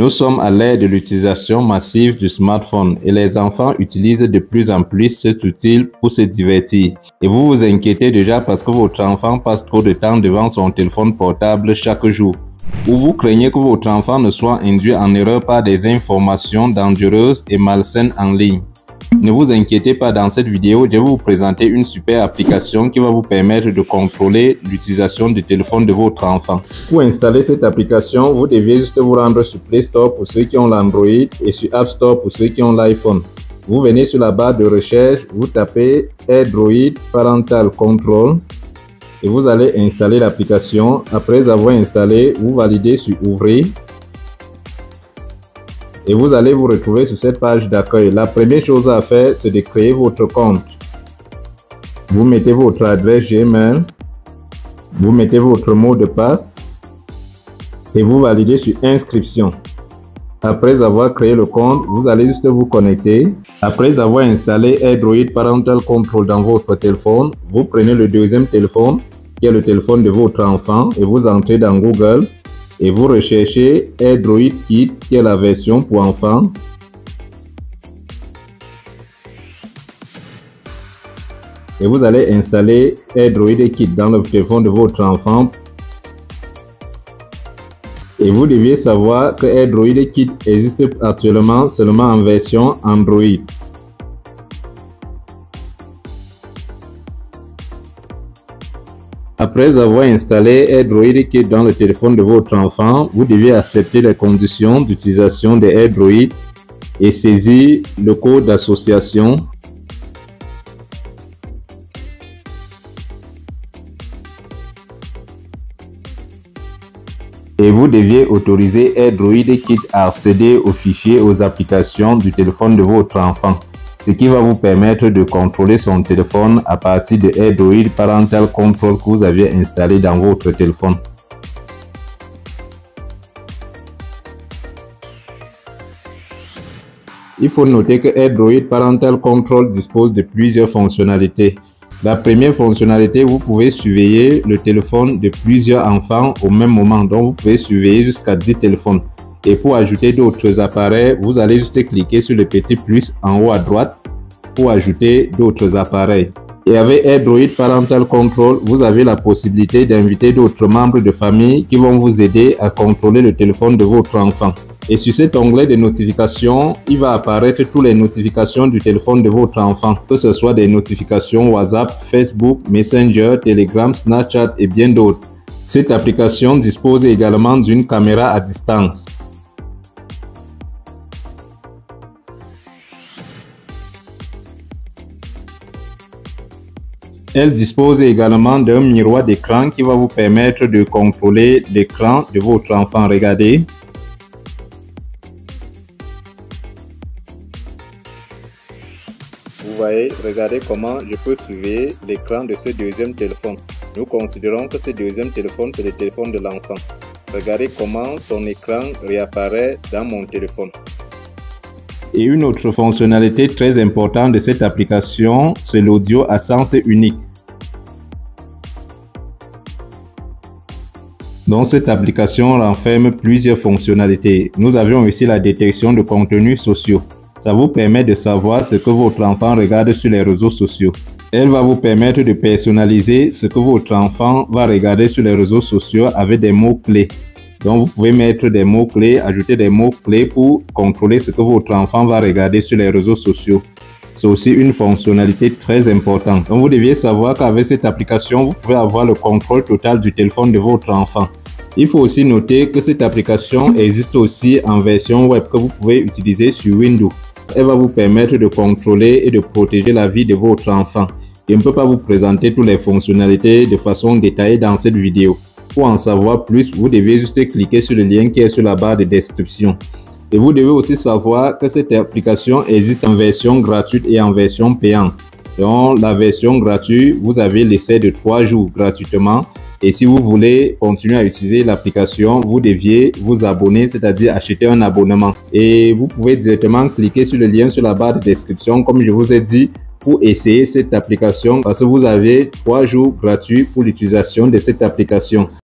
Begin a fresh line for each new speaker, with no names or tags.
Nous sommes à l'ère de l'utilisation massive du smartphone et les enfants utilisent de plus en plus cet outil pour se divertir. Et vous vous inquiétez déjà parce que votre enfant passe trop de temps devant son téléphone portable chaque jour. Ou vous craignez que votre enfant ne soit induit en erreur par des informations dangereuses et malsaines en ligne. Ne vous inquiétez pas, dans cette vidéo, je vais vous présenter une super application qui va vous permettre de contrôler l'utilisation du téléphone de votre enfant. Pour installer cette application, vous devez juste vous rendre sur Play Store pour ceux qui ont l'Android et sur App Store pour ceux qui ont l'iPhone. Vous venez sur la barre de recherche, vous tapez AirDroid Parental Control et vous allez installer l'application. Après avoir installé, vous validez sur Ouvrir. Et vous allez vous retrouver sur cette page d'accueil. La première chose à faire, c'est de créer votre compte. Vous mettez votre adresse Gmail, vous mettez votre mot de passe et vous validez sur inscription. Après avoir créé le compte, vous allez juste vous connecter. Après avoir installé AirDroid Parental Control dans votre téléphone, vous prenez le deuxième téléphone, qui est le téléphone de votre enfant, et vous entrez dans Google. Et vous recherchez AirDroid Kit, qui est la version pour enfants. Et vous allez installer AirDroid Kit dans le téléphone de votre enfant. Et vous deviez savoir que AirDroid Kit existe actuellement seulement en version Android. Après avoir installé AirDroid Kit dans le téléphone de votre enfant, vous devez accepter les conditions d'utilisation de AirDroid et saisir le code d'association. Et vous deviez autoriser AirDroid Kit à accéder aux fichiers, aux applications du téléphone de votre enfant, ce qui va vous permettre de contrôler son téléphone à partir de AirDroid Parental Control que vous aviez installé dans votre téléphone. Il faut noter que AirDroid Parental Control dispose de plusieurs fonctionnalités. La première fonctionnalité, vous pouvez surveiller le téléphone de plusieurs enfants au même moment, donc vous pouvez surveiller jusqu'à 10 téléphones. Et pour ajouter d'autres appareils, vous allez juste cliquer sur le petit plus en haut à droite pour ajouter d'autres appareils. Et avec AirDroid Parental Control, vous avez la possibilité d'inviter d'autres membres de famille qui vont vous aider à contrôler le téléphone de votre enfant. Et sur cet onglet de notifications, il va apparaître toutes les notifications du téléphone de votre enfant, que ce soit des notifications WhatsApp, Facebook, Messenger, Telegram, Snapchat et bien d'autres. Cette application dispose également d'une caméra à distance. Elle dispose également d'un miroir d'écran qui va vous permettre de contrôler l'écran de votre enfant. Regardez. Vous voyez, regardez comment je peux surveiller l'écran de ce deuxième téléphone. Nous considérons que ce deuxième téléphone, c'est le téléphone de l'enfant. Regardez comment son écran réapparaît dans mon téléphone. Et une autre fonctionnalité très importante de cette application, c'est l'audio à sens unique. Donc cette application renferme plusieurs fonctionnalités. Nous avions aussi la détection de contenus sociaux. Ça vous permet de savoir ce que votre enfant regarde sur les réseaux sociaux. Elle va vous permettre de personnaliser ce que votre enfant va regarder sur les réseaux sociaux avec des mots-clés. Donc vous pouvez mettre des mots-clés, ajouter des mots-clés pour contrôler ce que votre enfant va regarder sur les réseaux sociaux. C'est aussi une fonctionnalité très importante. Donc vous deviez savoir qu'avec cette application, vous pouvez avoir le contrôle total du téléphone de votre enfant. Il faut aussi noter que cette application existe aussi en version web que vous pouvez utiliser sur Windows. Elle va vous permettre de contrôler et de protéger la vie de votre enfant. Je ne peux pas vous présenter toutes les fonctionnalités de façon détaillée dans cette vidéo. Pour en savoir plus, vous devez juste cliquer sur le lien qui est sur la barre de description. Et vous devez aussi savoir que cette application existe en version gratuite et en version payante. Dans la version gratuite, vous avez l'essai de 3 jours gratuitement. Et si vous voulez continuer à utiliser l'application, vous deviez vous abonner, c'est-à-dire acheter un abonnement. Et vous pouvez directement cliquer sur le lien sur la barre de description, comme je vous ai dit, pour essayer cette application parce que vous avez 3 jours gratuits pour l'utilisation de cette application.